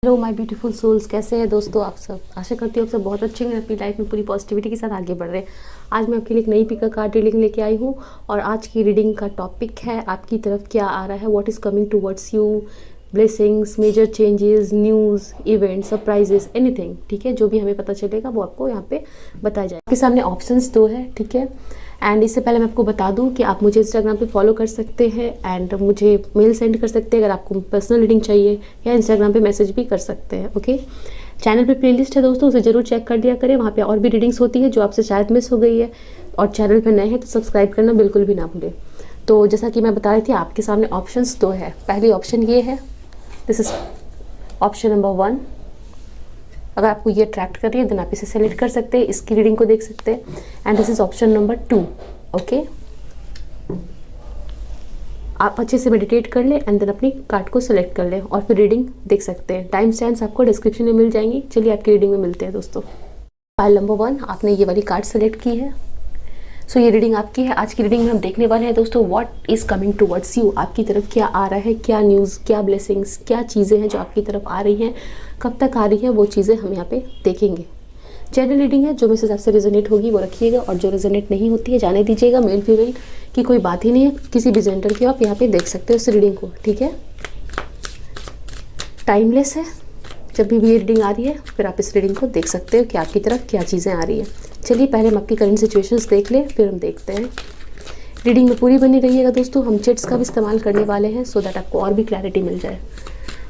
Hello my beautiful souls, कैसे हैं दोस्तों आप सब। आशा करती हूँ आप सब बहुत अच्छे हैं, अपनी लाइफ में पूरी पॉजिटिविटी के साथ आगे बढ़ रहे हैं। आज मैं आपके लिए एक नई पिक कार्ड रीडिंग लेके आई हूँ और आज की रीडिंग का टॉपिक है आपकी तरफ क्या आ रहा है, what is coming towards you, blessings, major changes, news, event, surprises, anything. ठीक है, जो भी हमें पता चलेगा वो आपको यहाँ पे बताया जाएगा। आपके सामने ऑप्शंस दो है, ठीक है। एंड इससे पहले मैं आपको बता दूं कि आप मुझे इंस्टाग्राम पे फॉलो कर सकते हैं एंड मुझे मेल सेंड कर सकते हैं अगर आपको पर्सनल रीडिंग चाहिए, या इंस्टाग्राम पे मैसेज भी कर सकते हैं। ओके, चैनल पे प्लेलिस्ट है दोस्तों, उसे ज़रूर चेक कर दिया करें। वहाँ पे और भी रीडिंग्स होती है जो आपसे शायद मिस हो गई है, और चैनल पे नए हैं तो सब्सक्राइब करना बिल्कुल भी ना भूलें। तो जैसा कि मैं बता रही थी, आपके सामने ऑप्शंस दो है। पहली ऑप्शन ये है, दिस इज ऑप्शन नंबर 1। अगर आपको ये अट्रैक्ट कर रही है देन आप इसे सेलेक्ट कर सकते हैं, इसकी रीडिंग को देख सकते हैं। And this is option number 2। Okay, आप अच्छे से मेडिटेट कर लें एंड देन अपनी कार्ड को सेलेक्ट कर लें और फिर रीडिंग देख सकते हैं। टाइम स्टैम्प्स आपको डिस्क्रिप्शन में मिल जाएंगी। चलिए आपकी रीडिंग में मिलते हैं दोस्तों। पाइल नंबर 1, आपने ये वाली कार्ड सेलेक्ट की है। सो ये रीडिंग आपकी है। आज की रीडिंग में हम देखने वाले हैं दोस्तों, what is coming towards you, आपकी तरफ क्या आ रहा है, क्या न्यूज़, क्या ब्लेसिंग्स, क्या चीज़ें हैं जो आपकी तरफ आ रही हैं, कब तक आ रही है, वो चीज़ें हम यहाँ पे देखेंगे। जनरल रीडिंग है, जो मैसेज आपसे रेजोनेट होगी वो रखिएगा और जो रेजोनेट नहीं होती है जाने दीजिएगा। मेल फीमेल की कोई बात ही नहीं है, किसी भी जेंडर की आप यहाँ पे देख सकते हो इस रीडिंग को। ठीक है, टाइमलेस है, जब भी ये रीडिंग आ रही है फिर आप इस रीडिंग को देख सकते हो कि आपकी तरफ क्या चीज़ें आ रही है। चलिए पहले हम आपकी करंट सिचुएशंस देख लें, फिर हम देखते हैं। रीडिंग में पूरी बनी रहिएगा दोस्तों। हम चिट्स का भी इस्तेमाल करने वाले हैं सो दैट आपको और भी क्लैरिटी मिल जाए।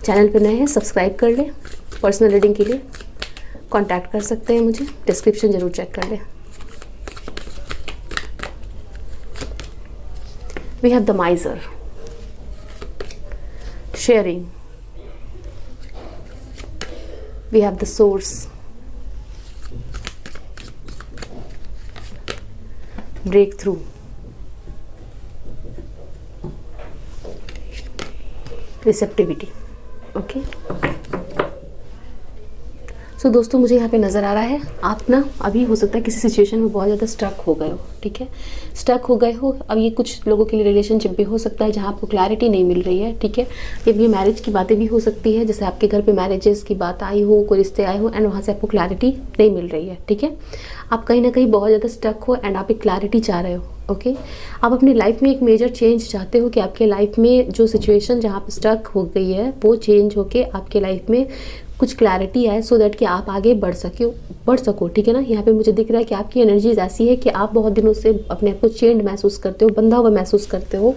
चैनल पर नए हैं सब्सक्राइब कर लें। पर्सनल रीडिंग के लिए कांटेक्ट कर सकते हैं मुझे, डिस्क्रिप्शन जरूर चेक कर लें। We have the miser, sharing, we have the source, breakthrough, receptivity. Okay, so दोस्तों मुझे यहाँ पे नज़र आ रहा है आप ना अभी हो सकता है किसी सिचुएशन में बहुत ज़्यादा स्टक हो गए हो। ठीक है, स्टक हो गए हो। अब ये कुछ लोगों के लिए रिलेशनशिप भी हो सकता है जहाँ आपको क्लैरिटी नहीं मिल रही है। ठीक है, ये मैरिज की बातें भी हो सकती है, जैसे आपके घर पे मैरिजेस की बात आई हो, कोई रिश्ते आए हो एंड वहाँ से आपको क्लैरिटी नहीं मिल रही है। ठीक है, आप कहीं ना कहीं बहुत ज़्यादा स्टक हो एंड आप एक क्लैरिटी चाह रहे हो। ओके, आप अपनी लाइफ में एक मेजर चेंज चाहते हो कि आपके लाइफ में जो सिचुएशन जहाँ पे स्टक हो गई है वो चेंज होके आपके लाइफ में कुछ क्लैरिटी आए सो दैट कि आप आगे बढ़ सको। ठीक है ना, यहाँ पे मुझे दिख रहा है कि आपकी एनर्जीज ऐसी है कि आप बहुत दिनों से अपने आप को चेंड महसूस करते हो, बंधा हुआ महसूस करते हो।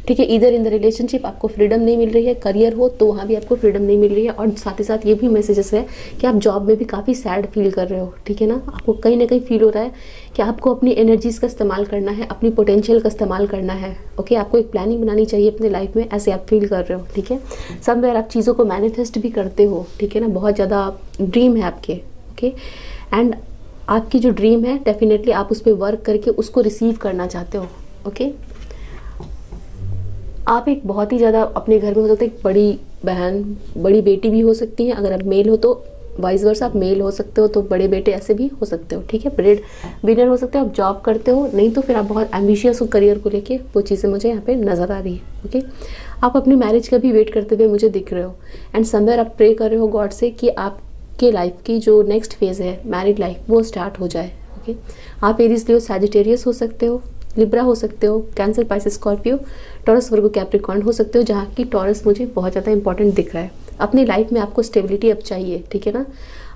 ठीक है, इधर इन द रिलेशनशिप आपको फ्रीडम नहीं मिल रही है, करियर हो तो वहाँ भी आपको फ्रीडम नहीं मिल रही है, और साथ ही साथ ये भी मैसेजेस है कि आप जॉब में भी काफ़ी सैड फील कर रहे हो। ठीक है ना, आपको कहीं ना कहीं फील हो रहा है कि आपको अपनी एनर्जीज का इस्तेमाल करना है, अपनी पोटेंशियल का इस्तेमाल करना है। ओके, आपको एक प्लानिंग बनानी चाहिए अपने लाइफ में, ऐसे आप फील कर रहे हो। ठीक है, समवेयर आप चीज़ों को मैनिफेस्ट भी करते हो। ठीक है ना, बहुत ज़्यादा ड्रीम है आपके। ओके, एंड आपकी जो ड्रीम है डेफिनेटली आप उस पर वर्क करके उसको रिसीव करना चाहते हो। ओके, आप एक बहुत ही ज़्यादा अपने घर में हो सकते, एक बड़ी बहन, बड़ी बेटी भी हो सकती है। अगर आप मेल हो तो वाइस वर्सा, आप मेल हो सकते हो तो बड़े बेटे ऐसे भी हो सकते हो। ठीक है, ब्रेड विनर हो सकते हो, आप जॉब करते हो, नहीं तो फिर आप बहुत एम्बिशियस हो करियर को लेके। वो चीज़ें मुझे यहाँ पे नज़र आ रही है। ओके, आप अपनी मैरिज का भी वेट करते हुए मुझे दिख रहे हो एंड समवेयर आप प्रे कर रहे हो गॉड से कि आपके लाइफ की जो नेक्स्ट फेज़ है मैरिड लाइफ वो स्टार्ट हो जाए। ओके, आप एरीज लियो सैजिटेरियस हो सकते हो, लिब्रा हो सकते हो, कैंसर, पाइसेस, स्कॉर्पियो, टॉरस, वर्गो, कैप्रिकॉर्न हो सकते हो, जहाँ की टॉरस मुझे बहुत ज़्यादा इंपॉर्टेंट दिख रहा है। अपनी लाइफ में आपको स्टेबिलिटी अब चाहिए। ठीक है ना,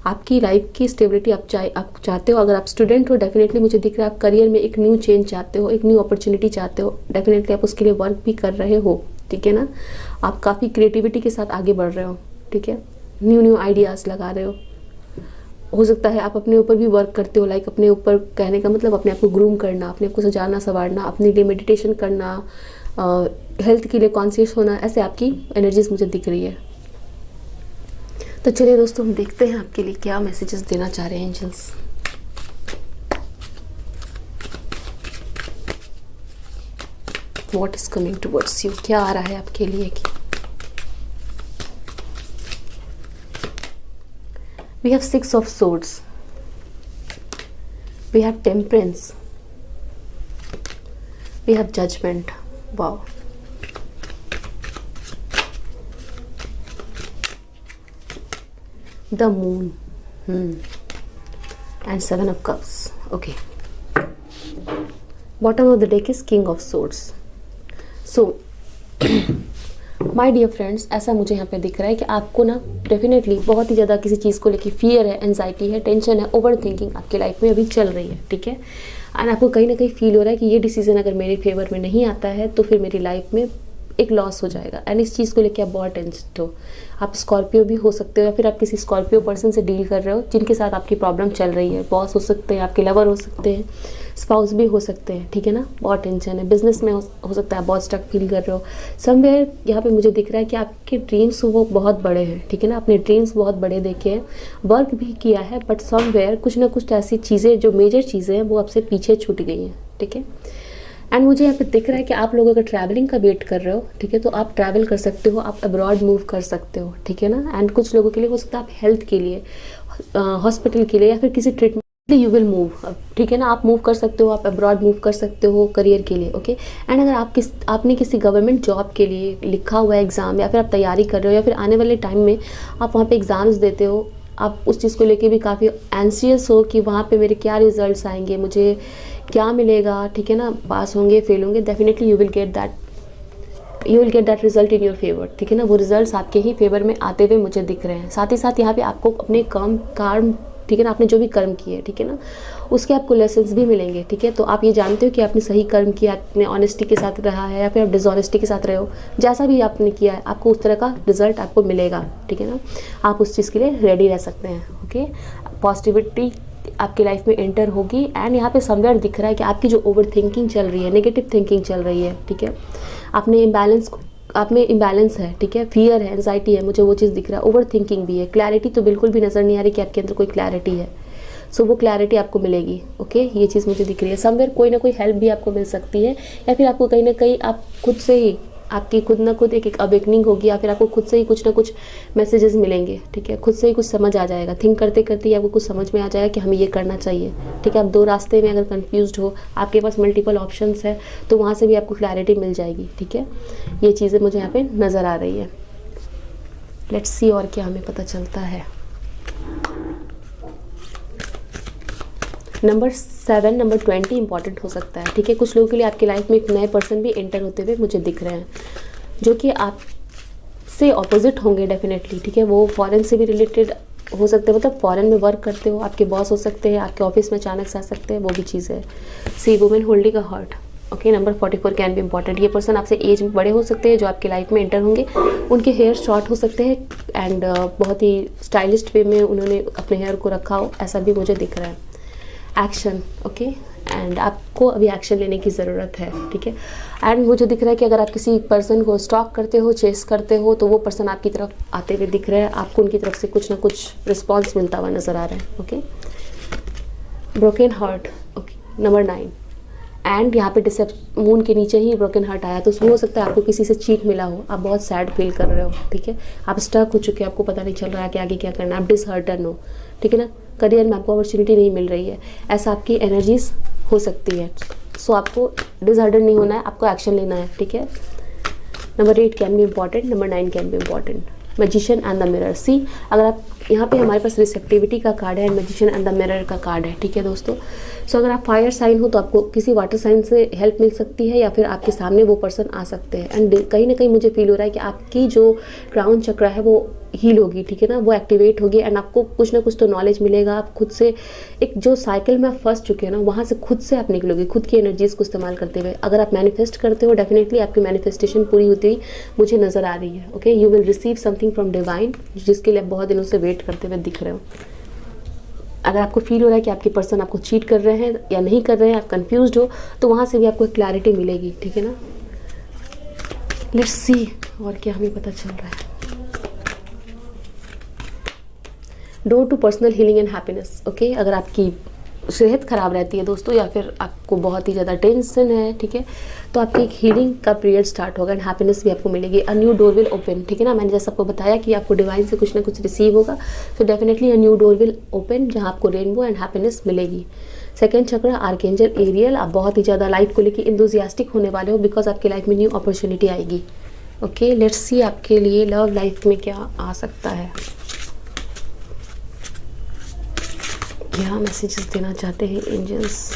आपकी लाइफ की स्टेबिलिटी आप चाहते हो। अगर आप स्टूडेंट हो डेफिनेटली मुझे दिख रहा है आप करियर में एक न्यू चेंज चाहते हो, एक न्यू अपॉर्चुनिटी चाहते हो। डेफिनेटली आप उसके लिए वर्क भी कर रहे हो। ठीक है ना, आप काफ़ी क्रिएटिविटी के साथ आगे बढ़ रहे हो। ठीक है, न्यू आइडियाज़ लगा रहे हो सकता है आप अपने ऊपर भी वर्क करते हो, लाइक अपने ऊपर कहने का मतलब अपने आप को ग्रूम करना, अपने आप को सजाना संवारना, अपने लिए मेडिटेशन करना, हेल्थ के लिए कॉन्शियस होना, ऐसे आपकी एनर्जीज मुझे दिख रही है। तो चलिए दोस्तों हम देखते हैं आपके लिए क्या मैसेजेस देना चाह रहे हैं angels. What is coming towards you, क्या आ रहा है आपके लिए कि we have 6 of swords, we have temperance, we have judgment. Wow, the moon and 7 of cups. Okay, bottom of the deck is king of swords. So my dear friends, ऐसा मुझे यहाँ पे दिख रहा है कि आपको ना डेफिनेटली बहुत ही ज़्यादा किसी चीज़ को लेके फियर है, एंजाइटी है, टेंशन है, ओवर थिंकिंग आपकी लाइफ में अभी चल रही है, ठीक है। एंड आपको कहीं ना कहीं फील हो रहा है कि ये डिसीजन अगर मेरे फेवर में नहीं आता है तो फिर मेरी लाइफ में एक लॉस हो जाएगा। एंड इस चीज़ को लेके आप बहुत टेंस्ड हो। आप स्कॉर्पियो भी हो सकते हो या फिर आप किसी स्कॉर्पियो पर्सन से डील कर रहे हो जिनके साथ आपकी प्रॉब्लम चल रही है। बॉस हो सकते हैं, आपके लवर हो सकते हैं, स्पाउस भी हो सकते हैं, ठीक है ना। बहुत टेंशन है, बिजनेस में हो सकता है आप बहुत स्टक फील कर रहे हो। समवेयर यहाँ पे मुझे दिख रहा है कि आपके ड्रीम्स वो बहुत बड़े हैं, ठीक है ना। अपने ड्रीम्स बहुत बड़े देखे हैं, वर्क भी किया है, बट समवेयर कुछ ना कुछ ऐसी चीज़ें जो मेजर चीज़ें हैं वो आपसे पीछे छूट गई हैं, ठीक है। एंड मुझे यहाँ पे दिख रहा है कि आप लोग अगर ट्रैवलिंग का वेट कर रहे हो, ठीक है, तो आप ट्रैवल कर सकते हो, आप अब्रॉड मूव कर सकते हो, ठीक है ना। एंड कुछ लोगों के लिए हो सकता है आप हेल्थ के लिए, हॉस्पिटल के लिए या फिर किसी ट्रीटमेंट यू विल मूव, ठीक है ना। आप मूव कर सकते हो, आप अब्रॉड मूव कर सकते हो करियर के लिए, ओके। एंड अगर आपने किसी गवर्नमेंट जॉब के लिए लिखा हुआ है एग्ज़ाम या फिर आप तैयारी कर रहे हो या फिर आने वाले टाइम में आप वहाँ पे एग्ज़ाम्स देते हो, आप उस चीज़ को लेके भी काफ़ी एंशियस हो कि वहाँ पे मेरे क्या रिजल्ट्स आएंगे, मुझे क्या मिलेगा, ठीक है ना, पास होंगे फेल होंगे, definitely you will get that result in your favour, ठीक है ना। वो रिजल्ट्स आपके ही फेवर में आते हुए मुझे दिख रहे हैं। साथ ही साथ यहाँ पे आपको अपने कर्म, ठीक है ना, आपने जो भी कर्म किए, ठीक है ना, उसके आपको लेसन्स भी मिलेंगे, ठीक है। तो आप ये जानते हो कि आपने सही कर्म किया, आपने ऑनेस्टी के साथ रहा है या फिर आप डिसऑनेस्टी के साथ रहे हो, जैसा भी आपने किया है आपको उस तरह का रिजल्ट आपको मिलेगा, ठीक है ना। आप उस चीज़ के लिए रेडी रह सकते हैं, ओके। पॉजिटिविटी आपकी लाइफ में एंटर होगी। एंड यहाँ पे समवेयर दिख रहा है कि आपकी जो ओवर थिंकिंग चल रही है, नेगेटिव थिंकिंग चल रही है, ठीक है, आप में इम्बैलेंस है, ठीक है, फियर है, एंजाइटी है, मुझे वो चीज़ दिख रहा है। ओवर थिंकिंग भी है, क्लैरिटी तो बिल्कुल भी नज़र नहीं आ रही कि आपके अंदर कोई क्लैरिटी है। सो वो क्लैरिटी आपको मिलेगी, ओके। ये चीज़ मुझे दिख रही है। समवेयर कोई ना कोई हेल्प भी आपको मिल सकती है या फिर आपको कहीं ना कहीं आप खुद से ही आपकी खुद ना खुद एक अवेकनिंग होगी या फिर आपको खुद से ही कुछ ना कुछ मैसेजेस मिलेंगे, ठीक है। खुद से ही कुछ समझ आ जाएगा, थिंक करते करते ही आपको कुछ समझ में आ जाएगा कि हमें ये करना चाहिए, ठीक है। आप दो रास्ते में अगर कंफ्यूज्ड हो, आपके पास मल्टीपल ऑप्शंस है, तो वहाँ से भी आपको क्लैरिटी मिल जाएगी, ठीक है। ये चीज़ें मुझे यहाँ पे नज़र आ रही है। लेट्स सी और क्या हमें पता चलता है। नंबर 7, नंबर 20 इंपॉर्टेंट हो सकता है, ठीक है। कुछ लोगों के लिए आपकी लाइफ में एक नए पर्सन भी एंटर होते हुए मुझे दिख रहे हैं जो कि आपसे ऑपोजिट होंगे डेफिनेटली, ठीक है। वो फॉरेन से भी रिलेटेड हो सकते हैं, मतलब फॉरेन में वर्क करते हो, आपके बॉस हो सकते हैं, आपके ऑफिस में अचानक से आ सकते हैं, वो भी चीज़ है। See women holding a heart, okay. Number 44 can भी इंपॉर्टेंट। ये पर्सन आपसे एज में बड़े हो सकते हैं जो आपकी लाइफ में एंटर होंगे। उनके हेयर शॉर्ट हो सकते हैं एंड बहुत ही स्टाइलिस्ट वे में उन्होंने अपने हेयर को रखा हो, ऐसा भी मुझे दिख रहा है। Action, okay. एंड आपको अभी एक्शन लेने की ज़रूरत है, ठीक है। एंड मुझे दिख रहा है कि अगर आप किसी पर्सन को स्टॉक करते हो, चेस करते हो, तो वो पर्सन आपकी तरफ आते हुए दिख रहा है, आपको उनकी तरफ से कुछ ना कुछ रिस्पॉन्स मिलता हुआ नज़र आ रहा है, okay. Broken heart, okay. Number 9 and यहाँ पे मून के नीचे ही ब्रोकन हार्ट आया, तो वो हो सकता है आपको किसी से चीट मिला हो, आप बहुत सैड फील कर रहे हो, ठीक है। आप स्टक हो चुके हो, आपको पता नहीं चल रहा है कि आगे क्या करना है, आप डिसहार्टन हो, ठीक है ना। करियर में आपको अपॉर्चुनिटी नहीं मिल रही है, ऐसा आपकी एनर्जीज हो सकती है। सो आपको डिसहार्टन नहीं होना है, आपको एक्शन लेना है, ठीक है। Number 8 can be important, number 9 can be important. Magician and the mirror, see अगर आप यहाँ पे हमारे पास रिसेप्टिविटी का कार्ड है and magician and the mirror का कार्ड है, ठीक है दोस्तों। सो अगर आप फायर साइन हो तो आपको किसी वाटर साइन से हेल्प मिल सकती है या फिर आपके सामने वो पर्सन आ सकते हैं। एंड कहीं ना कहीं मुझे फील हो रहा है कि आपकी जो क्राउन चक्र है वो हील होगी, ठीक है ना, वो एक्टिवेट होगी एंड आपको कुछ ना कुछ तो नॉलेज मिलेगा। आप खुद से एक जो साइकिल में आप फंस चुके हैं ना, वहाँ से खुद से आप निकलोगे, खुद की एनर्जीज को इस्तेमाल करते हुए। अगर आप मैनिफेस्ट करते हो, डेफिनेटली आपकी मैनिफेस्टेशन पूरी होती हुई मुझे नज़र आ रही है, okay. You will receive something from divine, जिसके लिए आप बहुत दिनों से वेट करते हुए दिख रहे हो। अगर आपको फील हो रहा है कि आपके पर्सन आपको चीट कर रहे हैं या नहीं कर रहे हैं, आप कंफ्यूज्ड हो, तो वहाँ से भी आपको क्लैरिटी मिलेगी, ठीक है ना। लेट्स सी और क्या हमें पता चल रहा है। Door to personal healing and happiness, okay. अगर आपकी सेहत ख़राब रहती है दोस्तों या फिर आपको बहुत ही ज़्यादा टेंशन है, ठीक है, तो आपकी एक हीलिंग का पीरियड स्टार्ट होगा एंड हैप्पीनेस भी आपको मिलेगी। A new door will open, ठीक है ना। मैंने जैसे आपको बताया कि आपको डिवाइन से कुछ ना कुछ रिसीव होगा, तो definitely a new door will open जहाँ आपको रेनबो एंड हैप्पीनेस मिलेगी। सेकंड चक्र आर्कएंजल एरियल, आप बहुत ही ज़्यादा लाइफ को लेकर इंथुसियास्टिक होने वाले हो बिकॉज आपकी लाइफ में न्यू अपॉर्चुनिटी आएगी, ओके। लेट्स सी आपके लिए लव लाइफ में क्या आ सकता है। क्या मैसेजेस देना चाहते हैं angels?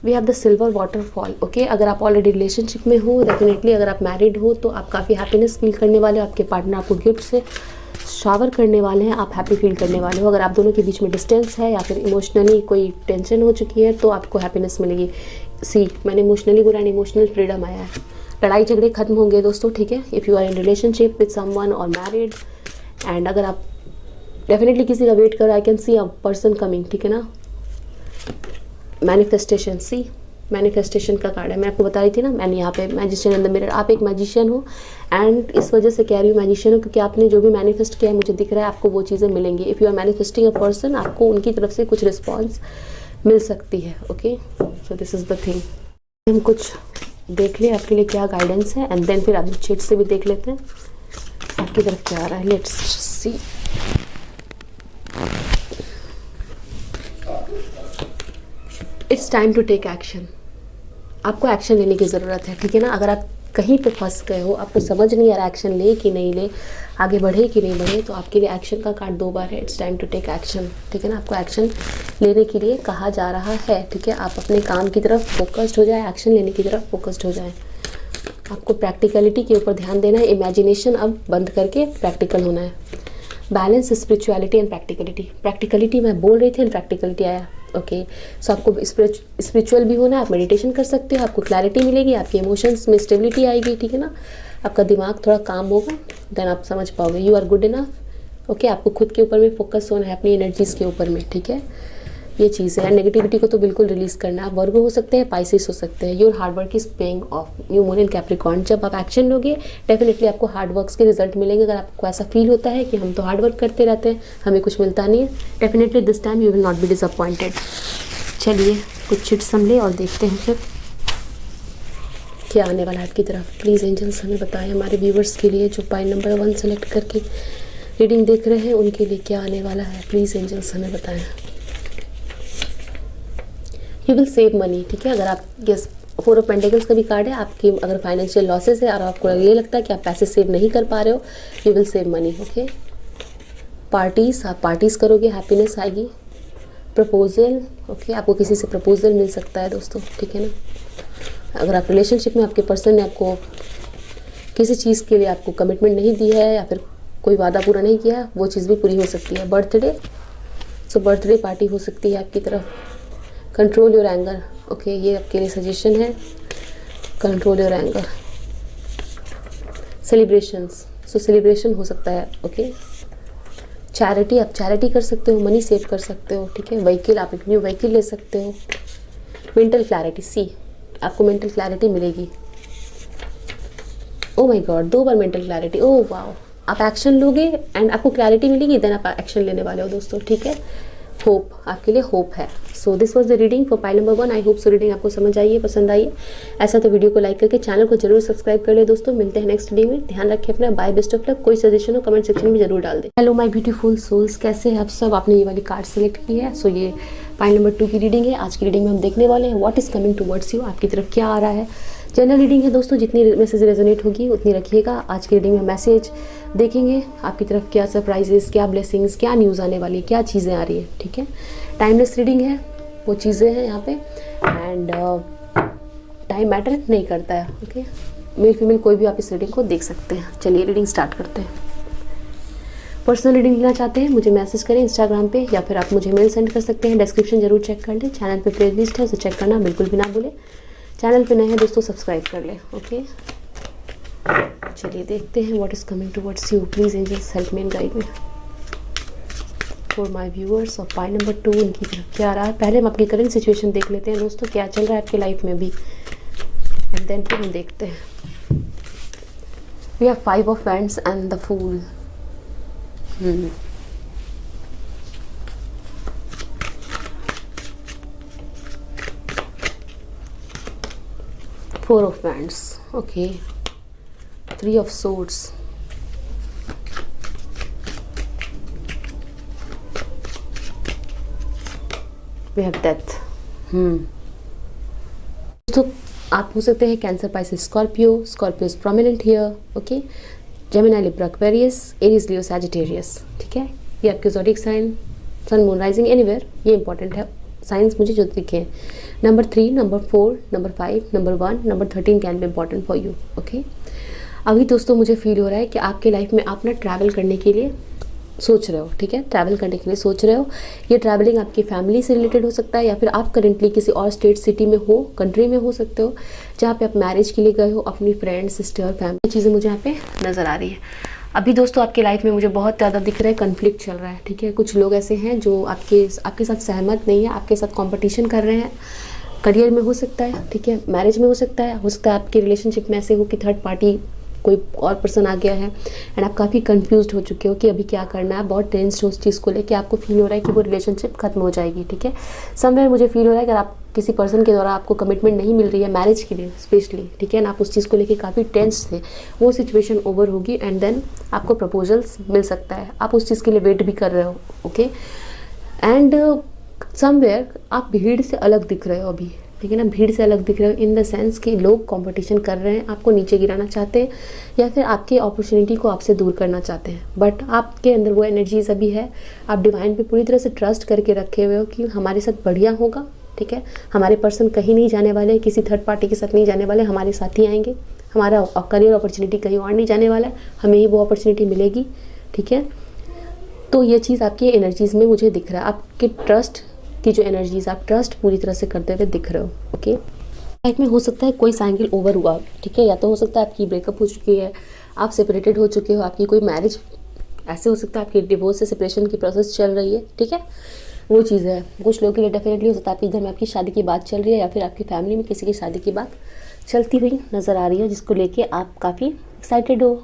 We have the silver waterfall. Okay, अगर आप ऑलरेडी रिलेशनशिप में हो, डेफिनेटली अगर आप मैरिड हो तो आप काफ़ी हैप्पीनेस फील करने वाले हो, आपके पार्टनर आपको गिफ्ट से शावर करने वाले हैं, आप हैप्पी फील करने वाले हो। अगर आप दोनों के बीच में डिस्टेंस है या फिर इमोशनली कोई टेंशन हो चुकी है तो आपको हैप्पीनेस मिलेगी। सी, मैंने इमोशनली बोला, इमोशनल फ्रीडम आया है। लड़ाई झगड़े खत्म होंगे दोस्तों, ठीक है। If you are in relationship with someone और मैरिड, एंड अगर आप डेफिनेटली किसी का वेट करो, I can see a person coming, ठीक है ना। मैनिफेस्टेशन, सी मैनिफेस्टेशन का कार्ड है। मैं आपको बता रही थी ना, मैंने यहाँ पे मैजिशियन इन द मिरर, आप एक मैजिशियन हो एंड इस वजह से कह रही हूँ मैजिशियन हो क्योंकि आपने जो भी मैनिफेस्ट किया है मुझे दिख रहा है आपको वो चीज़ें मिलेंगी। If you are manifesting a person, आपको उनकी तरफ से कुछ रिस्पॉन्स मिल सकती है। Okay, so this is the thing. हम कुछ देख लें आपके लिए क्या गाइडेंस है एंड देन फिर आप चिट से भी देख लेते हैं आपकी तरफ क्या आ रहा है। Let's see. It's time to take action. आपको एक्शन लेने की ज़रूरत है, ठीक है ना। अगर आप कहीं पे फंस गए हो, आपको समझ नहीं आ रहा एक्शन ले कि नहीं ले, आगे बढ़े कि नहीं बढ़े, तो आपके लिए एक्शन का कार्ड 2 बार है। It's time to take action, ठीक है ना। आपको एक्शन लेने के लिए कहा जा रहा है, ठीक है। आप अपने काम की तरफ फोकस्ड हो जाए, एक्शन लेने की तरफ फोकस्ड हो जाए। आपको प्रैक्टिकलिटी के ऊपर ध्यान देना है, इमेजिनेशन अब बंद करके प्रैक्टिकल होना है। Balance spirituality and practicality. Practicality मैं बोल रही थी एंड प्रैक्टिकलिटी आया। ओके, सो आपको स्पिरिचुअल भी होना है, आप मेडिटेशन कर सकते हो, आपको क्लैरिटी मिलेगी, आपके इमोशंस में स्टेबिलिटी आएगी, ठीक है ना। आपका दिमाग थोड़ा काम होगा, देन आप समझ पाओगे you are good enough. Okay, आपको खुद के ऊपर में फोकस होना है, अपनी एनर्जीज़ के ऊपर में, ठीक है। ये चीज़ है। नेगेटिविटी को तो बिल्कुल रिलीज़ करना है। आप वर्गो हो सकते हैं, पाइसिस हो सकते हैं। Your hard work is paying off. New moon in Capricorn. जब आप एक्शन लोगे डेफिनेटली आपको हार्ड वर्क्स के रिजल्ट मिलेंगे। अगर आपको ऐसा फील होता है कि हम तो हार्ड वर्क करते रहते हैं, हमें कुछ मिलता नहीं है, definitely this time you will not be disappointed. चलिए कुछ चिट्स हम ले और देखते हैं फिर क्या आने वाला है आपकी तरफ। प्लीज़ एंजल्स हमें बताएं, हमारे व्यूवर्स के लिए जो पाइल नंबर 1 सेलेक्ट करके रीडिंग देख रहे हैं उनके लिए क्या आने वाला है। प्लीज़ एंजल्स हमें बताएं। यू विल सेव मनी, ठीक है। अगर आप यस 4 ऑफ पेंटिकल्स का भी कार्ड है, आपकी अगर फाइनेंशियल लॉसेस है और आपको ये लगता है कि आप पैसे सेव नहीं कर पा रहे हो, you will save money. Okay, parties, आप पार्टीज़ करोगे, हैप्पीनेस आएगी। प्रपोजल, ओके, आपको किसी से प्रपोजल मिल सकता है दोस्तों, ठीक है ना। अगर आप रिलेशनशिप में आपके पर्सन ने आपको किसी चीज़ के लिए आपको कमिटमेंट नहीं दी है या फिर कोई वादा पूरा नहीं किया, वो चीज़ भी पूरी हो सकती है। बर्थडे, सो बर्थडे पार्टी हो सकती है आपकी तरफ। कंट्रोल योर एंगर, ओके, ये आपके लिए सजेशन है। Control your anger. Celebrations, so celebration हो सकता है। ओके, चैरिटी, आप चैरिटी कर सकते हो, मनी सेव कर सकते हो, ठीक है। व्हीकल, आप एक न्यू व्हीकल ले सकते हो। मेंटल क्लैरिटी, सी आपको मेंटल क्लैरिटी मिलेगी। Oh my God, 2 bar mental clarity, oh wow. आप एक्शन लोगे एंड आपको क्लैरिटी मिलेगी, देन आप एक्शन लेने वाले हो दोस्तों, ठीक है। होप, आपके लिए होप है। So this was the reading for pile number 1। I hope so reading आपको समझ आई है, पसंद आई है। ऐसा तो वीडियो को लाइक करके चैनल को जरूर सब्सक्राइब कर ले दोस्तों। मिलते हैं नेक्स्ट रीडिंग में। ध्यान रखें अपना। Bye, best of luck. कोई सजेशन हो कमेंट सेक्शन में जरूर डाल दें। हेलो माय ब्यूटीफुल सोल्स, कैसे हैं आप सब। आपने ये वाली कार्ड सेलेक्ट की है, सो ये पाइल नंबर 2 की रीडिंग है। आज की रीडिंग में हम देखने वाले हैं what is coming towards you, आपकी तरफ क्या आ रहा है। जनरल रीडिंग है दोस्तों, जितनी मैसेज रेजोनेट होगी उतनी रखिएगा। आज की रीडिंग में मैसेज देखेंगे आपकी तरफ क्या सरप्राइजेस, क्या ब्लेसिंग्स, क्या न्यूज़ आने वाली है, क्या चीज़ें आ रही है, ठीक है। टाइमलेस रीडिंग है, वो चीज़ें हैं यहाँ पे एंड टाइम मैटर नहीं करता है। ओके, मेल फीमेल कोई भी आप इस रीडिंग को देख सकते हैं। चलिए रीडिंग स्टार्ट करते हैं। पर्सनल रीडिंग लेना चाहते हैं मुझे मैसेज करें इंस्टाग्राम पे या फिर आप मुझे मेल सेंड कर सकते हैं। डिस्क्रिप्शन जरूर चेक कर लें। चैनल पे प्ले लिस्ट है, उसे चेक करना बिल्कुल भी ना भूलें। चैनल पे नए हैं दोस्तों, सब्सक्राइब कर लें। ओके, चलिए देखते हैं what is coming towards you. Please angels help me and guide me for my viewers of pile number 2। इनकी तरफ क्या आ रहा है। पहले हम अपनी करंट सिचुएशन देख लेते हैं दोस्तों, क्या चल रहा है आपके लाइफ में भी, एंड देन फिर हम देखते हैं। We have 5 of wands and the fool. Four of Wands, okay. 3 of Swords, we have Death. तो आप हो सकते हैं Cancer, Pisces, Scorpio. Scorpio is prominent here, okay. Gemini, Libra, Aquarius, Aries, Leo, Sagittarius, ठीक है। ये आपके zodiac sign sun moon rising anywhere, ये इंपॉर्टेंट है साइंस मुझे जो दिखे हैं। Number 3, number 4, number 5, number 1, number 13 can be important for you. Okay, अभी दोस्तों मुझे फील हो रहा है कि आपके लाइफ में आप ना ट्रैवल करने के लिए सोच रहे हो, ठीक है, ट्रैवल करने के लिए सोच रहे हो। ये ट्रैवलिंग आपकी फैमिली से रिलेटेड हो सकता है, या फिर आप करेंटली किसी और स्टेट, सिटी में हो, कंट्री में हो सकते हो, जहाँ पे आप मैरिज के लिए गए हो, अपनी फ्रेंड, सिस्टर, फैमिली, चीज़ें मुझे यहाँ पे नज़र आ रही है। अभी दोस्तों आपकी लाइफ में मुझे बहुत ज़्यादा दिख रहा है कन्फ्लिक्ट चल रहा है, ठीक है। कुछ लोग ऐसे हैं जो आपके साथ सहमत नहीं है, आपके साथ कॉम्पिटिशन कर रहे हैं, करियर में हो सकता है, ठीक है, मैरिज में हो सकता है आपके रिलेशनशिप में ऐसे हो कि थर्ड पार्टी कोई और पर्सन आ गया है एंड आप काफ़ी कंफ्यूज्ड हो चुके हो कि अभी क्या करना है। बहुत टेंस्ड हो उस चीज़ को लेके, आपको फील हो रहा है कि वो रिलेशनशिप खत्म हो जाएगी, ठीक है। समवेयर मुझे फील हो रहा है अगर आप किसी पर्सन के द्वारा आपको कमिटमेंट नहीं मिल रही है मैरिज के लिए स्पेशली, ठीक है ना, आप उस चीज़ को लेके काफ़ी टेंस थे, वो सिचुएशन ओवर होगी एंड देन आपको प्रपोजल्स मिल सकता है। आप उस चीज़ के लिए वेट भी कर रहे हो, ओके। एंड समवेयर आप भीड़ से अलग दिख रहे हो अभी, ठीक है ना, भीड़ से अलग दिख रहे हो इन द सेंस कि लोग कंपटीशन कर रहे हैं, आपको नीचे गिराना चाहते हैं या फिर आपकी अपॉर्चुनिटी को आपसे दूर करना चाहते हैं, बट आपके अंदर वो एनर्जीज अभी है। आप डिवाइन पे पूरी तरह से ट्रस्ट करके रखे हुए हो कि हमारे साथ बढ़िया होगा, ठीक है, हमारे पर्सन कहीं नहीं जाने वाले, किसी थर्ड पार्टी के साथ नहीं जाने वाले, हमारे साथ ही आएंगे, हमारा करियर अपॉर्चुनिटी कहीं और नहीं जाने वाला है, हमें ही वो अपॉर्चुनिटी मिलेगी, ठीक है। तो ये चीज़ आपकी एनर्जीज़ में मुझे दिख रहा है, आपके ट्रस्ट की जो एनर्जीज, आप ट्रस्ट पूरी तरह से करते हुए दिख रहे हो, ओके। लाइफ में हो सकता है कोई साइकिल ओवर हुआ, ठीक है, या तो हो सकता है आपकी ब्रेकअप हो चुकी है, आप सेपरेटेड हो चुके हो, आपकी कोई मैरिज, ऐसे हो सकता है आपकी डिवोर्स से सेपरेशन की प्रोसेस चल रही है, ठीक है, वो चीज़ है। कुछ लोगों के लिए डेफिनेटली हो सकता है आपके घर में आपकी शादी की बात चल रही है या फिर आपकी फैमिली में किसी की शादी की बात चलती हुई नज़र आ रही है, जिसको लेके आप काफ़ी एक्साइटेड हो।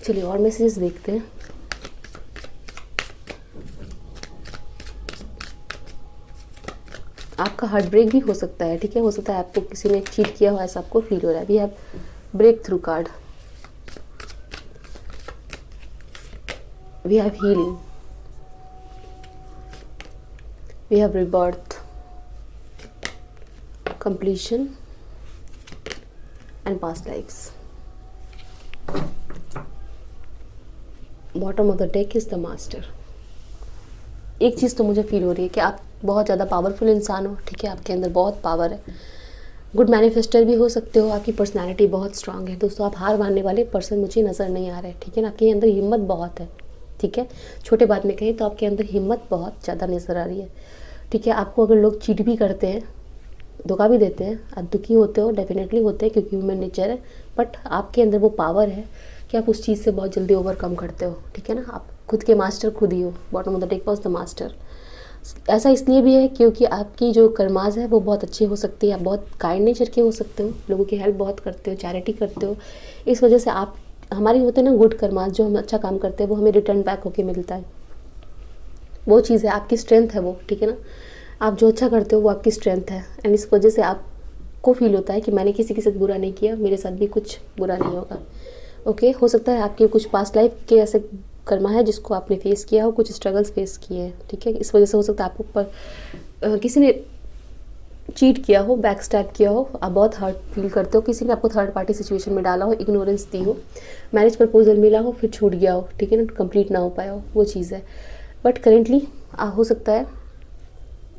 चलिए और मैसेजेस देखते हैं। आपका हार्ट ब्रेक भी हो सकता है, ठीक है, हो सकता है आपको किसी ने चीट किया हो, ऐसा आपको फील हो रहा है। We have breakthrough card, we have healing, we have rebirth, completion and past lives. Bottom of the deck is the master. एक चीज़ तो मुझे फील हो रही है कि आप बहुत ज़्यादा पावरफुल इंसान हो, ठीक है, आपके अंदर बहुत पावर है, गुड मैनिफेस्टर भी हो सकते हो, आपकी पर्सनालिटी बहुत स्ट्रांग है। दोस्तों आप हार मानने वाले पर्सन मुझे नज़र नहीं आ रहे, ठीक है ना, आपके अंदर हिम्मत बहुत है, ठीक है, छोटे बात में कहें तो आपके अंदर हिम्मत बहुत ज़्यादा नज़र आ रही है, ठीक है। आपको अगर लोग चीट भी करते हैं, धोखा भी देते हैं, आप दुखी होते हो, डेफिनेटली होते हैं क्योंकि ह्यूमन नेचर है, बट आपके अंदर वो पावर है कि आप उस चीज़ से बहुत जल्दी ओवरकम करते हो, ठीक है ना, आप खुद के मास्टर खुद ही हो। Bottom of the deck was the master. ऐसा इसलिए भी है क्योंकि आपकी जो कर्माज है वो बहुत अच्छी हो सकती है, आप बहुत काइंड नेचर के हो सकते हो, लोगों की हेल्प बहुत करते हो, चैरिटी करते हो, इस वजह से आप हमारी होते हैं ना गुड कर्माज, जो हम अच्छा काम करते हैं वो हमें रिटर्न बैक होके मिलता है, वो चीज़ है, आपकी स्ट्रेंथ है वो, ठीक है ना, आप जो अच्छा करते हो वो आपकी स्ट्रेंथ है एंड इस वजह से आपको फील होता है कि मैंने किसी के साथ बुरा नहीं किया, मेरे साथ भी कुछ बुरा नहीं होगा, ओके। हो सकता है आपके कुछ पास्ट लाइफ के ऐसे कर्मा है जिसको आपने फेस किया हो, कुछ स्ट्रगल्स फेस किए हैं, ठीक है, इस वजह से हो सकता है आपको ऊपर किसी ने चीट किया हो, बैक स्टैब किया हो, आप बहुत हर्ट फील करते हो, किसी ने आपको थर्ड पार्टी सिचुएशन में डाला हो, इग्नोरेंस दी हो, मैरिज प्रपोजल मिला हो फिर छूट गया हो, ठीक है ना, कंप्लीट ना हो पाया हो, वो चीज़ है। बट करेंटली हो सकता है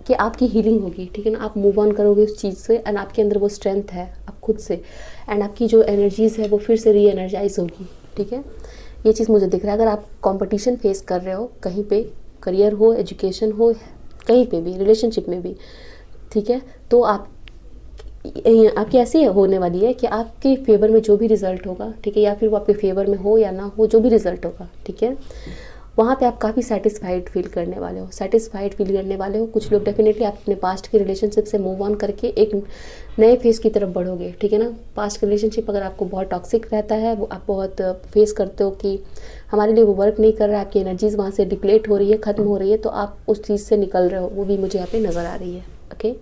कि आपकी हीलिंग होगी, ठीक है ना, आप मूव ऑन करोगे उस चीज़ से एंड आपके अंदर वो स्ट्रेंथ है आप खुद से एंड आपकी जो एनर्जीज़ है वो फिर से री एनर्जाइज होगी, ठीक है, ये चीज़ मुझे दिख रहा है। अगर आप कंपटीशन फेस कर रहे हो कहीं पे, करियर हो, एजुकेशन हो, कहीं पे भी, रिलेशनशिप में भी, ठीक है, तो आपकी ऐसी होने वाली है कि आपके फेवर में जो भी रिजल्ट होगा, ठीक है, या फिर वो आपके फेवर में हो या ना हो, जो भी रिजल्ट होगा, ठीक है, वहाँ पे आप काफ़ी सेटिस्फाइड फील करने वाले हो, सेटिस्फाइड फील करने वाले हो। कुछ लोग डेफिनेटली आप अपने पास्ट के रिलेशनशिप से मूव ऑन करके एक नए फेस की तरफ बढ़ोगे, ठीक है ना। पास्ट का रिलेशनशिप अगर आपको बहुत टॉक्सिक रहता है, वो आप बहुत फेस करते हो कि हमारे लिए वो वर्क नहीं कर रहा है, आपकी एनर्जीज वहाँ से डिप्लेट हो रही है, ख़त्म हो रही है, तो आप उस चीज़ से निकल रहे हो, वो भी मुझे यहाँ पे नज़र आ रही है, ओके।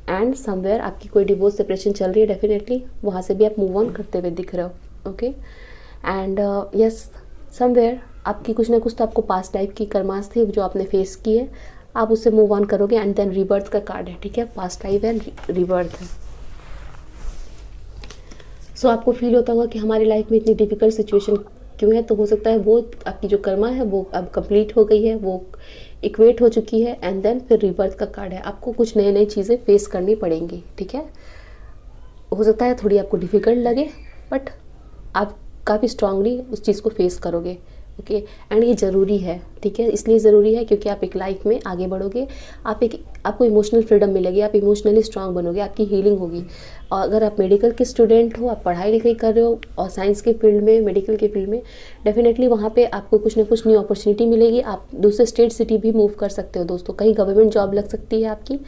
एंड समवेयर आपकी कोई डिवोर्स सेपरेशन चल रही है, डेफिनेटली वहाँ से भी आप मूव ऑन करते हुए दिख रहे हो, ओके। एंड यस, समवेयर आपकी कुछ ना कुछ तो आपको पास्ट लाइफ की कर्मास थी जो आपने फेस की है, आप उससे मूव ऑन करोगे एंड देन रिबर्थ का कार्ड है, ठीक है, पास्ट लाइफ एंड रिबर्थ है। सो आपको फील होता होगा कि हमारी लाइफ में इतनी डिफिकल्ट सिचुएशन क्यों है, तो हो सकता है वो आपकी जो कर्मा है वो अब कंप्लीट हो गई है, वो इक्वेट हो चुकी है एंड देन फिर रिबर्थ का कार्ड है। आपको कुछ नई नई चीज़ें फेस करनी पड़ेंगी, ठीक है। हो सकता है थोड़ी आपको डिफ़िकल्ट लगे, बट आप काफ़ी स्ट्रांगली उस चीज़ को फेस करोगे, ओके। एंड ये ज़रूरी है, ठीक है। इसलिए ज़रूरी है क्योंकि आप एक लाइफ में आगे बढ़ोगे, आपको इमोशनल फ्रीडम मिलेगी, आप इमोशनली स्ट्रांग बनोगे, आपकी हीलिंग होगी। और अगर आप मेडिकल के स्टूडेंट हो, आप पढ़ाई लिखाई कर रहे हो और साइंस के फील्ड में, मेडिकल के फील्ड में, डेफिनेटली वहाँ पे आपको कुछ ना कुछ न्यू अपॉर्चुनिटी मिलेगी। आप दूसरे स्टेट सिटी भी मूव कर सकते हो दोस्तों, कहीं गवर्नमेंट जॉब लग सकती है आपकी,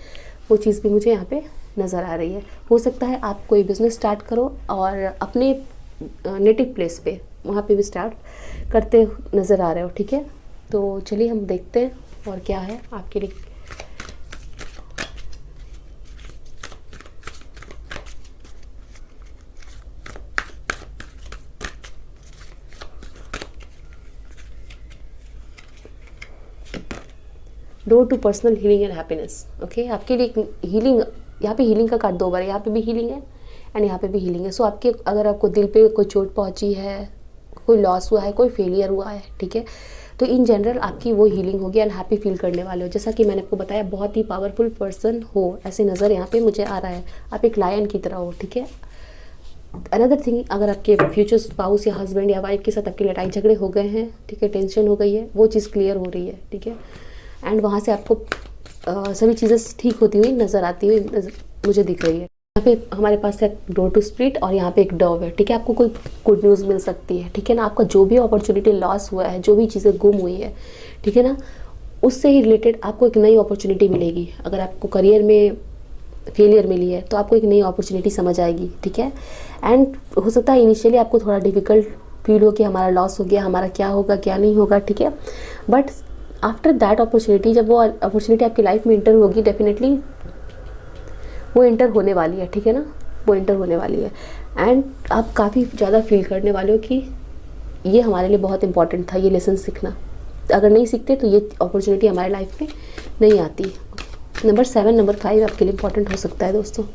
वो चीज़ भी मुझे यहाँ पे नज़र आ रही है। हो सकता है आप कोई बिज़नेस स्टार्ट करो और अपने नेटिव प्लेस पे वहाँ पे भी स्टार्ट करते नज़र आ रहे हो, ठीक है। तो चलिए हम देखते हैं और क्या है आपके लिए। Door to personal healing and happiness, okay. आपके लिए हीलिंग, यहाँ पे हीलिंग का कार्ड 2 बार है, यहाँ पे भी हीलिंग है एंड यहाँ पे भी हीलिंग है। सो आपके, अगर आपको दिल पे कोई चोट पहुँची है, कोई लॉस हुआ है, कोई फेलियर हुआ है, ठीक है, तो इन जनरल आपकी वो हीलिंग होगी एंड हैप्पी फील करने वाले हो। जैसा कि मैंने आपको बताया, बहुत ही पावरफुल पर्सन हो ऐसे नज़र यहाँ पे मुझे आ रहा है। आप एक लायन की तरह हो, ठीक है। अनदर थिंग, अगर आपके फ्यूचर स्पाउस या हस्बैंड या वाइफ के साथ आपके लड़ाई झगड़े हो गए हैं, ठीक है, टेंशन हो गई है, वो चीज़ क्लियर हो रही है, ठीक है। एंड वहाँ से आपको सभी चीज़ें ठीक होती हुई नज़र आती हुई मुझे दिख रही है। यहाँ पे हमारे पास है डोर टू स्प्रिट और यहाँ पे एक डव है, ठीक है। आपको कोई गुड न्यूज़ मिल सकती है, ठीक है ना। आपका जो भी अपॉर्चुनिटी लॉस हुआ है, जो भी चीज़ें गुम हुई है, ठीक है ना, उससे ही रिलेटेड आपको एक नई अपॉर्चुनिटी मिलेगी। अगर आपको करियर में फेलियर मिली है तो आपको एक नई अपॉर्चुनिटी समझ आएगी, ठीक है। एंड हो सकता है इनिशियली आपको थोड़ा डिफिकल्ट फील हो कि हमारा लॉस हो गया, हमारा क्या होगा क्या नहीं होगा, ठीक है। बट आफ्टर दैट अपॉर्चुनिटी, जब वो अपॉर्चुनिटी आपकी लाइफ में इंटर होगी, डेफिनेटली वो इंटर होने वाली है, ठीक है ना, वो इंटर होने वाली है। एंड आप काफ़ी ज़्यादा फील करने वाले हो कि ये हमारे लिए बहुत इंपॉर्टेंट था, ये लेसन सीखना। अगर नहीं सीखते तो ये अपॉर्चुनिटी हमारे लाइफ में नहीं आती। नंबर 7, नंबर 5 आपके लिए इंपॉर्टेंट हो सकता है दोस्तों।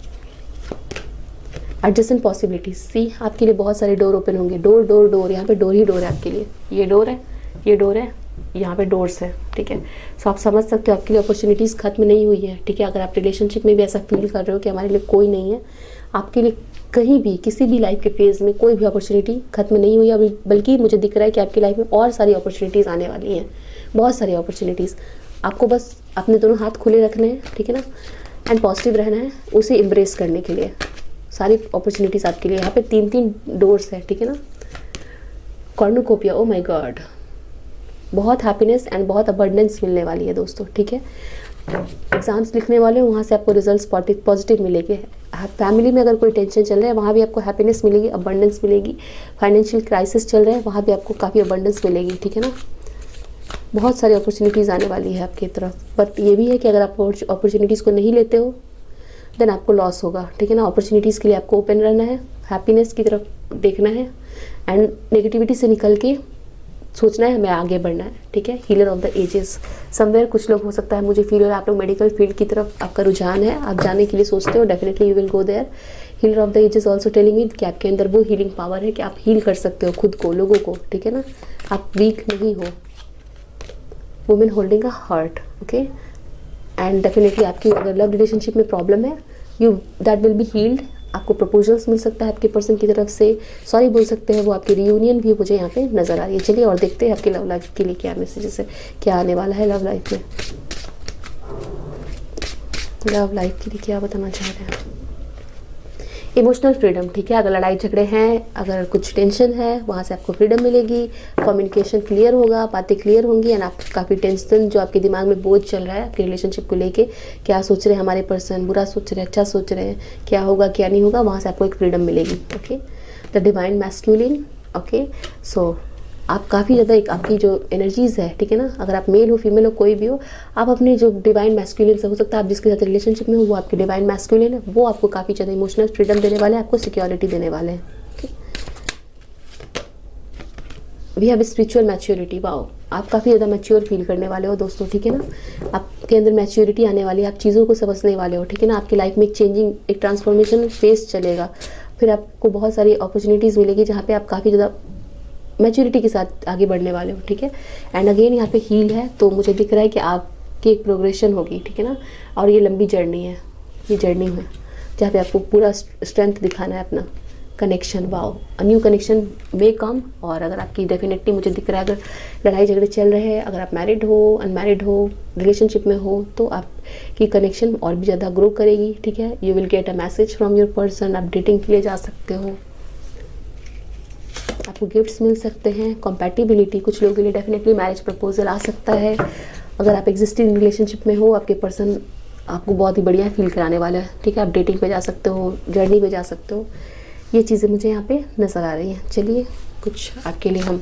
एडजस्टेंट पॉसिबिलिटीज, सी आपके लिए बहुत सारे डोर ओपन होंगे। डोर डोर डोर, यहाँ पे डोर ही डोर है आपके लिए। ये डोर है, ये डोर है, यहाँ पे डोर्स है, ठीक है। सो आप समझ सकते हो आपके लिए अपॉर्चुनिटीज़ खत्म नहीं हुई है, ठीक है। अगर आप रिलेशनशिप में भी ऐसा फील कर रहे हो कि हमारे लिए कोई नहीं है, आपके लिए कहीं भी किसी भी लाइफ के फेज़ में कोई भी अपॉर्चुनिटी खत्म नहीं हुई अभी, बल्कि मुझे दिख रहा है कि आपकी लाइफ में और सारी अपॉर्चुनिटीज़ आने वाली हैं, बहुत सारी अपॉर्चुनिटीज़। आपको बस अपने दोनों हाथ खुले रखने हैं, ठीक है ना, एंड पॉजिटिव रहना है, उसे एम्ब्रेस करने के लिए। सारी अपॉर्चुनिटीज़ आपके लिए। यहाँ पे 3 डोर्स है, ठीक है ना। कॉर्नुकोपिया, ओ माय गॉड, बहुत हैप्पीनेस एंड बहुत अबंडेंस मिलने वाली है दोस्तों, ठीक है। एग्जाम्स लिखने वाले हो, वहाँ से आपको रिजल्ट्स पॉजिटिव मिलेंगे। फैमिली में अगर कोई टेंशन चल रहा है, वहाँ भी आपको हैप्पीनेस मिलेगी, अबंडेंस मिलेगी। फाइनेंशियल क्राइसिस चल रहा है, वहाँ भी आपको काफ़ी अबंडेंस मिलेगी, ठीक है ना। बहुत सारी अपॉर्चुनिटीज़ आने वाली है आपकी तरफ। बट ये भी है कि अगर आप अपॉर्चुनिटीज़ को नहीं लेते हो देन आपको लॉस होगा, ठीक है ना। अपॉर्चुनिटीज़ के लिए आपको ओपन रहना है, हैप्पीनेस की तरफ देखना है एंड नेगेटिविटी से निकल के सोचना है हमें आगे बढ़ना है, ठीक है। Healer of the ages, somewhere कुछ लोग, हो सकता है मुझे फील हो रहा है आप लोग मेडिकल फील्ड की तरफ आपका रुझान है, आप जाने के लिए सोचते हो, definitely you will go there. Healer of the ages also telling me कि आपके अंदर वो हीलिंग पावर है कि आप हील कर सकते हो खुद को, लोगों को, ठीक है ना। आप वीक नहीं हो। Women holding a heart, okay. And definitely आपकी अगर लव रिलेशनशिप में प्रॉब्लम है, you that will be healed. आपको प्रपोजल्स मिल सकता है आपके पर्सन की तरफ से, सॉरी बोल सकते हैं वो, आपकी रियूनियन भी मुझे यहाँ पे नज़र आ रही है। चलिए और देखते हैं आपकी लव लाइफ के लिए क्या मैसेजेस है, क्या आने वाला है लव लाइफ में। लव लाइफ के लिए क्या बताना चाह रहे हैं। इमोशनल फ्रीडम, ठीक है। अगर लड़ाई झगड़े हैं, अगर कुछ टेंशन है, वहाँ से आपको फ्रीडम मिलेगी। कम्युनिकेशन क्लियर होगा, बातें क्लियर होंगी एंड आप काफ़ी टेंशन जो आपके दिमाग में बोझ चल रहा है आपके रिलेशनशिप को लेके, क्या सोच रहे हैं हमारे पर्सन, बुरा सोच रहे हैं, अच्छा सोच रहे हैं, क्या होगा क्या नहीं होगा, वहाँ से आपको एक फ्रीडम मिलेगी, okay. The divine masculine, okay. So आप काफ़ी ज़्यादा एक आपकी जो एनर्जीज़ है, ठीक है ना, अगर आप मेल हो फीमेल हो कोई भी हो, आप अपने जो डिवाइन मैस्कुलिन से, हो सकता है आप जिसके साथ रिलेशनशिप में हो वो आपके डिवाइन मैस्कुलिन है, वो आपको काफ़ी ज़्यादा इमोशनल फ्रीडम देने वाले हैं, आपको सिक्योरिटी देने वाले हैं, okay. We have spiritual maturity, wow, आप काफ़ी ज़्यादा मैच्योर फील करने वाले हो दोस्तों, ठीक है ना। आपके अंदर मैच्योरिटी आने वाली है, आप चीज़ों को समझने वाले हो, ठीक है ना। आपकी लाइफ में एक चेंजिंग, एक ट्रांसफॉर्मेशन फेस चलेगा, फिर आपको बहुत सारी अपॉर्चुनिटीज़ मिलेगी जहाँ पे आप काफ़ी ज़्यादा मैच्योरिटी के साथ आगे बढ़ने वाले हो, ठीक है। एंड अगेन यहाँ पे हील है, तो मुझे दिख रहा है कि आपकी एक प्रोग्रेशन होगी, ठीक है ना। और ये लंबी जर्नी है, ये जर्नी है जहाँ पे आपको पूरा स्ट्रेंथ दिखाना है अपना। Connection, wow, a new connection में कम। और अगर आपकी डेफिनेटली मुझे दिख रहा है, अगर लड़ाई झगड़े चल रहे हैं, अगर आप मैरिड हो, अनमैरिड हो, रिलेशनशिप में हो, तो आपकी कनेक्शन और भी ज़्यादा ग्रो करेगी, ठीक है। You will get a message from your person, आप डेटिंग के लिए जा सकते हो, आपको गिफ्ट्स मिल सकते हैं। कॉम्पैटिबिलिटी, कुछ लोगों के लिए डेफिनेटली मैरिज प्रपोजल आ सकता है। अगर आप एग्जिस्टिंग रिलेशनशिप में हो, आपके पर्सन आपको बहुत ही बढ़िया फील कराने वाला है, ठीक है। आप डेटिंग पे जा सकते हो, जर्नी पे जा सकते हो। ये चीज़ें मुझे यहाँ पे नज़र आ रही हैं। चलिए कुछ आपके लिए हम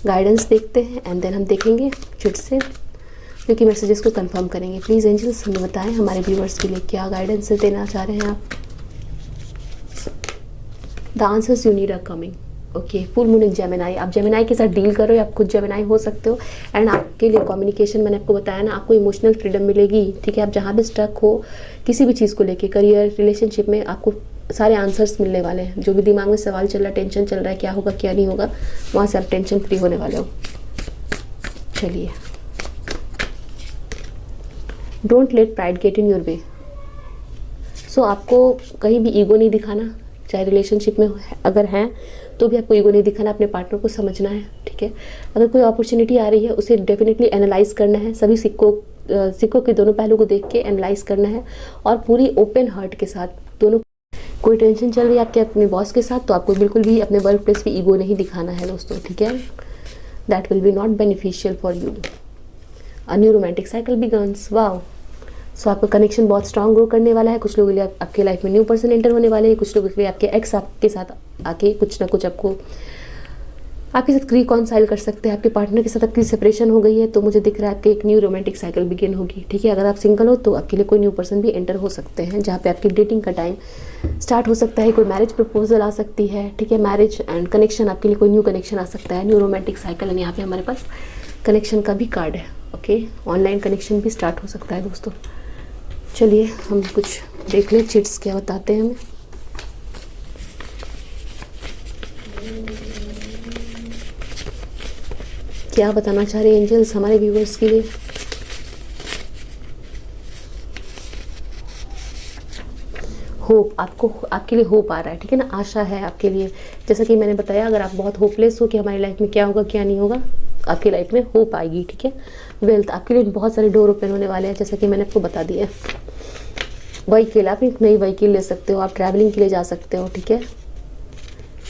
गाइडेंस देखते हैं एंड देन हम देखेंगे चिट से क्योंकि मैसेजेस को कंफर्म करेंगे। प्लीज़ एंजल्स हमें बताएं हमारे व्यूवर्स के लिए क्या गाइडेंस देना चाह रहे हैं आप। The answers you need are coming. Okay, full moon in Gemini, आप जेमिनाई के साथ डील करो या आप खुद जेमिनाई हो सकते हो। एंड आपके लिए कम्युनिकेशन, मैंने आपको बताया ना, आपको इमोशनल फ्रीडम मिलेगी, ठीक है। आप जहाँ भी स्टक हो किसी भी चीज़ को लेके, करियर, रिलेशनशिप में, आपको सारे आंसर्स मिलने वाले हैं। जो भी दिमाग में सवाल चल रहा है, टेंशन चल रहा है, क्या होगा क्या नहीं होगा, वहाँ से आप टेंशन फ्री होने वाले हो। चलिए, don't let pride get in your way. So आपको कहीं भी ईगो नहीं दिखाना, चाहे रिलेशनशिप में अगर हैं तो भी आपको ईगो नहीं दिखाना, अपने पार्टनर को समझना है, ठीक है। अगर कोई अपॉर्चुनिटी आ रही है उसे डेफिनेटली एनालाइज करना है, सभी सिक्कों के दोनों पहलू को देख के एनालाइज करना है और पूरी ओपन हार्ट के साथ दोनों। कोई टेंशन चल रही है आपके अपने बॉस के साथ तो आपको बिल्कुल भी अपने वर्क प्लेस पे ईगो नहीं दिखाना है दोस्तों, ठीक है। That will be not beneficial for you. A new romantic cycle begins, wow. So आपका कनेक्शन बहुत स्ट्रांग ग्रो करने वाला है। कुछ लोगों के लिए आपके लाइफ में न्यू पर्सन एंटर होने वाले हैं, कुछ लोगों के लिए आपके एक्स आपके साथ आके कुछ ना कुछ आपके साथ रिकॉन्साइल कर सकते हैं। आपके पार्टनर के साथ आपकी सेपरेशन हो गई है तो मुझे दिख रहा है आपके एक न्यू रोमांटिक साइकिल बिगिन होगी, ठीक है। अगर आप सिंगल हो तो आपके लिए कोई न्यू पर्सन भी एंटर हो सकते हैं जहाँ पे आपकी डेटिंग का टाइम स्टार्ट हो सकता है। कोई मैरिज प्रपोजल आ सकती है, ठीक है। मैरिज एंड कनेक्शन, आपके लिए कोई न्यू कनेक्शन आ सकता है, न्यू रोमांटिक साइकिल। एंड यहाँ पे हमारे पास कनेक्शन का भी कार्ड है, ओके। ऑनलाइन कनेक्शन भी स्टार्ट हो सकता है दोस्तों। चलिए हम कुछ देख लें चिट्स क्या बताते हैं हमें। क्या बताना चाह रहे हैं एंजल्स हमारे व्यूवर्स के लिए। होप, आपको आपके लिए होप आ रहा है, ठीक है ना, आशा है आपके लिए। जैसा कि मैंने बताया, अगर आप बहुत होपलेस हो कि हमारी लाइफ में क्या होगा क्या नहीं होगा, आपकी लाइफ में होप आएगी, ठीक है। वेल्थ, आपके लिए बहुत सारे डोर ओपन होने वाले हैं जैसा कि मैंने आपको बता दिया। व्हीकल, आप एक नई व्हीकल ले सकते हो, आप ट्रैवलिंग के लिए जा सकते हो, ठीक है।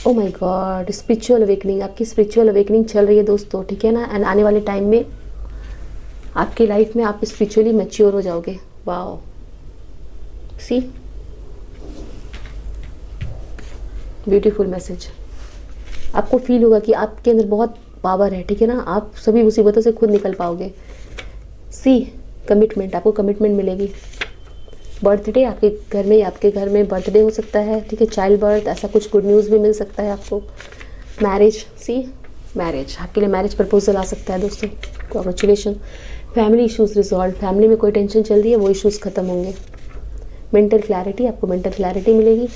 Oh my God, spiritual awakening, आपकी स्पिरिचुअल अवेकनिंग चल रही है दोस्तों, ठीक है ना। एंड आने वाले टाइम में आपकी लाइफ में आप स्पिरिचुअली मैच्योर हो जाओगे। वाओ, सी, ब्यूटीफुल मैसेज। आपको फील होगा कि आपके अंदर बहुत पावर है, ठीक है ना। आप सभी मुसीबतों से खुद निकल पाओगे। सी, कमिटमेंट, आपको कमिटमेंट मिलेगी। बर्थडे, आपके घर में बर्थडे हो सकता है, ठीक है। चाइल्ड बर्थ, ऐसा कुछ गुड न्यूज़ भी मिल सकता है आपको। मैरिज, सी, मैरिज, आपके लिए मैरिज प्रपोजल आ सकता है दोस्तों। Congratulation. Family issues resolve, family में कोई टेंशन चल रही है वो इश्यूज खत्म होंगे। मेंटल क्लैरिटी, आपको मेंटल क्लैरिटी मिलेगी।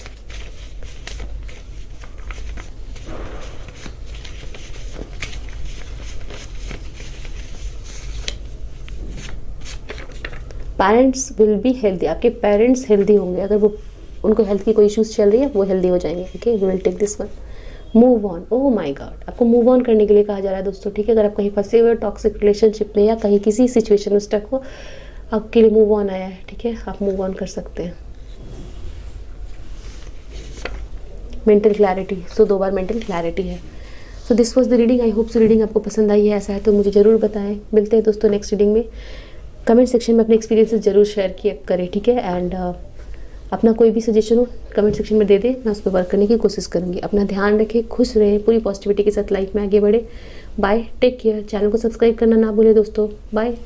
पेरेंट्स विल बी हेल्दी, आपके पेरेंट्स हेल्दी होंगे। अगर वो उनको हेल्थ की कोई इश्यूज चल रही है वो हेल्दी हो जाएंगे, okay. We will take this one. Move on, oh my god, आपको मूव ऑन करने के लिए कहा जा रहा है दोस्तों, ठीक है। अगर आप कहीं फंसे हुए टॉक्सिक रिलेशनशिप में या कहीं किसी सिचुएशन में स्टक हो, आपके लिए मूव ऑन आया है, ठीक है। आप मूव ऑन कर सकते हैं। मेंटल क्लैरिटी, सो 2 बार मेंटल क्लैरिटी है। So this was the reading. I hope so reading आपको पसंद आई है। ऐसा है तो मुझे ज़रूर बताएं। मिलते हैं दोस्तों नेक्स्ट रीडिंग में। कमेंट सेक्शन में अपने एक्सपीरियंसेस जरूर शेयर किया करें, ठीक है। एंड अपना कोई भी सजेशन हो कमेंट सेक्शन में दे दें, मैं उस पर वर्क करने की कोशिश करूँगी। अपना ध्यान रखें, खुश रहें, पूरी पॉजिटिविटी के साथ लाइफ में आगे बढ़े। Bye, take care. चैनल को सब्सक्राइब करना ना भूलें दोस्तों। बाय।